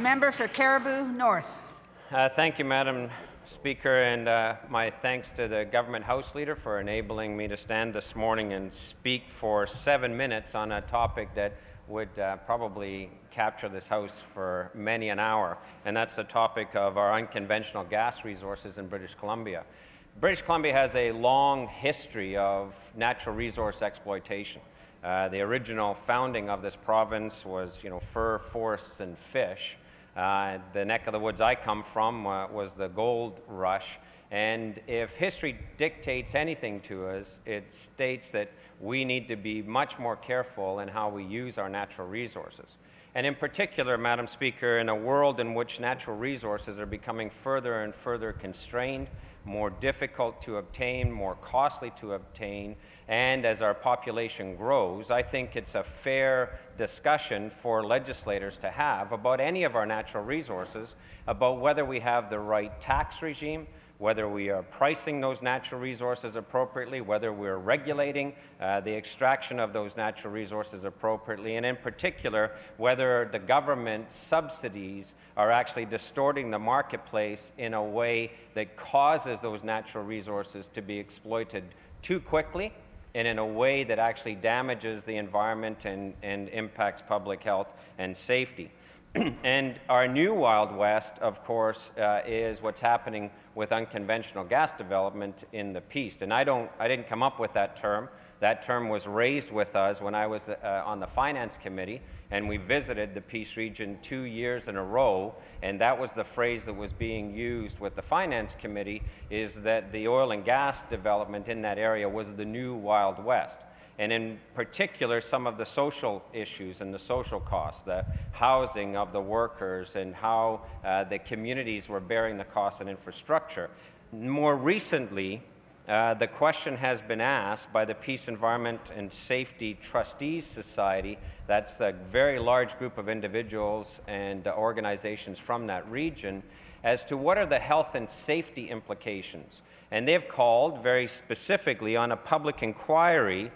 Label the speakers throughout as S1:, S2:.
S1: Member for Caribou North.
S2: Thank you, Madam Speaker, and my thanks to the Government House Leader for enabling me to stand this morning and speak for 7 minutes on a topic that would probably capture this House for many an hour, and that's the topic of our unconventional gas resources in British Columbia. British Columbia has a long history of natural resource exploitation. The original founding of this province was, fir, forests, and fish. The neck of the woods I come from was the gold rush, and if history dictates anything to us, it states that we need to be much more careful in how we use our natural resources. And in particular, Madam Speaker, in a world in which natural resources are becoming further and further constrained, more difficult to obtain, more costly to obtain, and as our population grows, I think it's a fair discussion for legislators to have about any of our natural resources, about whether we have the right tax regime, whether we are pricing those natural resources appropriately, whether we're regulating the extraction of those natural resources appropriately, and in particular, whether the government subsidies are actually distorting the marketplace in a way that causes those natural resources to be exploited too quickly and in a way that actually damages the environment and impacts public health and safety. And our new Wild West, of course, is what's happening with unconventional gas development in the Peace. And I didn't come up with that term. That term was raised with us when I was on the Finance Committee, and we visited the Peace region 2 years in a row, and that was the phrase that was being used with the Finance Committee, is that the oil and gas development in that area was the new Wild West. And in particular, some of the social issues and the social costs, the housing of the workers and how the communities were bearing the costs and infrastructure. More recently, the question has been asked by the Peace, Environment and Safety Trustees Society. That's a very large group of individuals and organizations from that region, as to what are the health and safety implications. And they've called very specifically on a public inquiry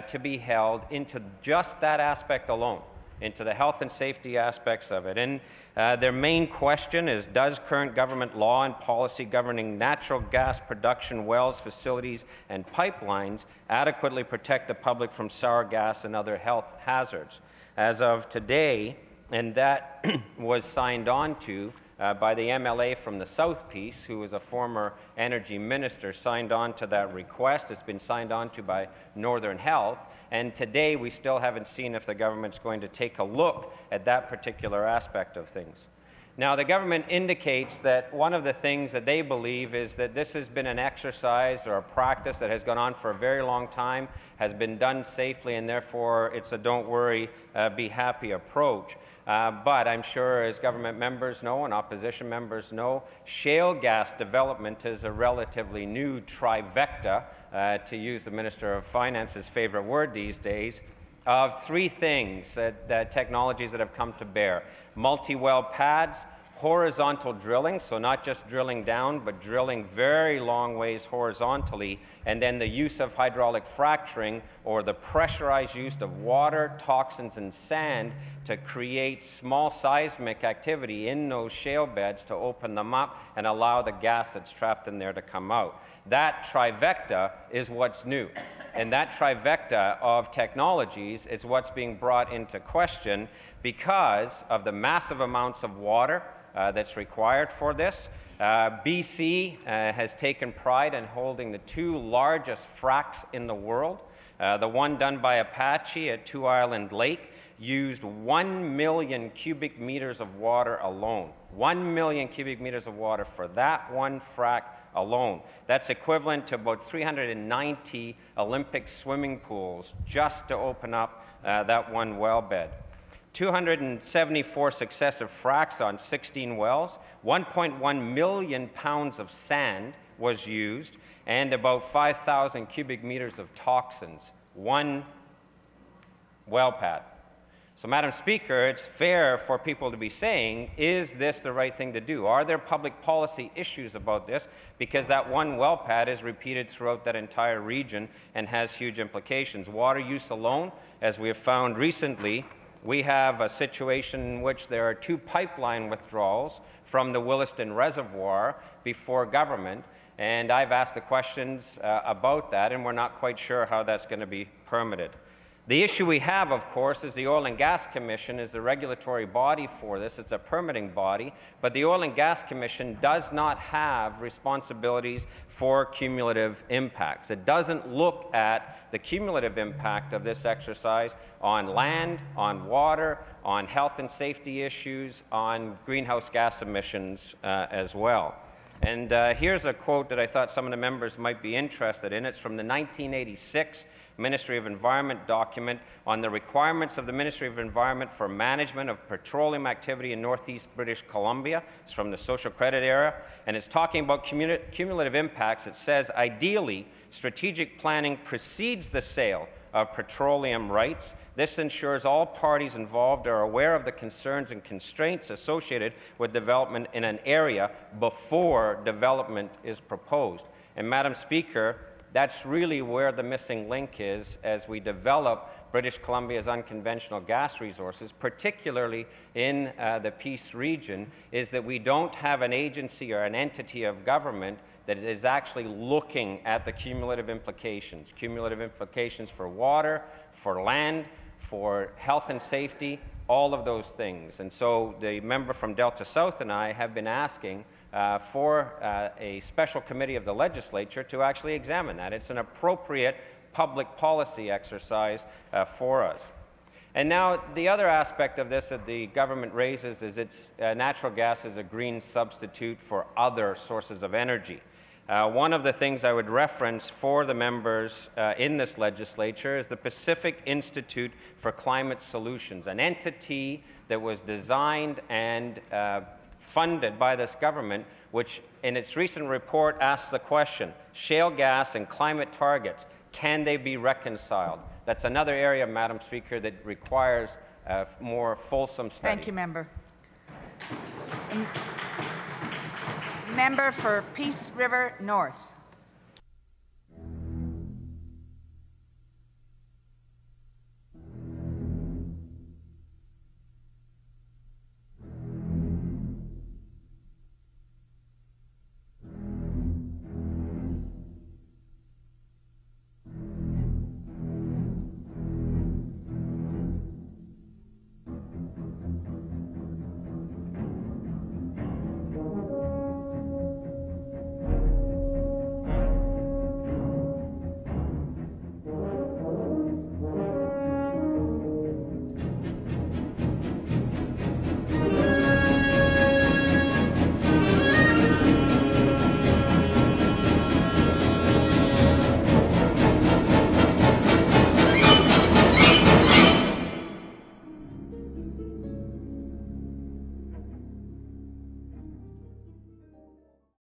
S2: to be held into just that aspect alone, into the health and safety aspects of it. And their main question is, does current government law and policy governing natural gas production wells, facilities, and pipelines adequately protect the public from sour gas and other health hazards? As of today, and that was signed on to by the MLA from the South Peace, who was a former energy minister, signed on to that request. It's been signed on to by Northern Health, and today we still haven't seen if the government's going to take a look at that particular aspect of things. Now, the government indicates that one of the things that they believe is that this has been an exercise or a practice that has gone on for a very long time, has been done safely, and therefore it's a don't worry, be happy approach. But I'm sure, as government members know and opposition members know, shale gas development is a relatively new trifecta, to use the Minister of Finance's favorite word these days, of three things, that technologies that have come to bear: multi-well pads, horizontal drilling, so not just drilling down, but drilling very long ways horizontally, and then the use of hydraulic fracturing, or the pressurized use of water, toxins, and sand to create small seismic activity in those shale beds to open them up and allow the gas that's trapped in there to come out. That trifecta is what's new. And that trifecta of technologies is what's being brought into question because of the massive amounts of water that's required for this. BC has taken pride in holding the two largest fracs in the world. The one done by Apache at Two Island Lake used 1 million cubic meters of water alone. 1 million cubic meters of water for that one frac alone. That's equivalent to about 390 Olympic swimming pools just to open up that one well bed. 274 successive fracs on 16 wells, 1.1 million pounds of sand was used, and about 5,000 cubic meters of toxins, one well pad. So, Madam Speaker, it's fair for people to be saying, is this the right thing to do? Are there public policy issues about this? Because that one well pad is repeated throughout that entire region and has huge implications. Water use alone, as we have found recently, we have a situation in which there are 2 pipeline withdrawals from the Williston Reservoir before government, and I've asked the questions about that, and we're not quite sure how that's going to be permitted. The issue we have, of course, is the Oil and Gas Commission is the regulatory body for this. It's a permitting body, but the Oil and Gas Commission does not have responsibilities for cumulative impacts. It doesn't look at the cumulative impact of this exercise on land, on water, on health and safety issues, on greenhouse gas emissions as well. And here's a quote that I thought some of the members might be interested in. It's from the 1986 Ministry of Environment document on the requirements of the Ministry of Environment for management of petroleum activity in northeast British Columbia. It's from the social credit era, and it's talking about cumulative impacts. It says, ideally, strategic planning precedes the sale of petroleum rights. This ensures all parties involved are aware of the concerns and constraints associated with development in an area before development is proposed. And Madam Speaker, that's really where the missing link is as we develop British Columbia's unconventional gas resources, particularly in the Peace region, is that we don't have an agency or an entity of government that is actually looking at the cumulative implications for water, for land, for health and safety, all of those things. And so the member from Delta South and I have been asking for a special committee of the Legislature to actually examine that. It's an appropriate public policy exercise for us. And now the other aspect of this that the government raises is it's natural gas is a green substitute for other sources of energy. One of the things I would reference for the members in this legislature is the Pacific Institute for Climate Solutions, an entity that was designed and funded by this government, which in its recent report asks the question, shale gas and climate targets, can they be reconciled? That's another area, Madam Speaker, that requires a more fulsome study.
S1: Thank you, member. Member for Peace River North.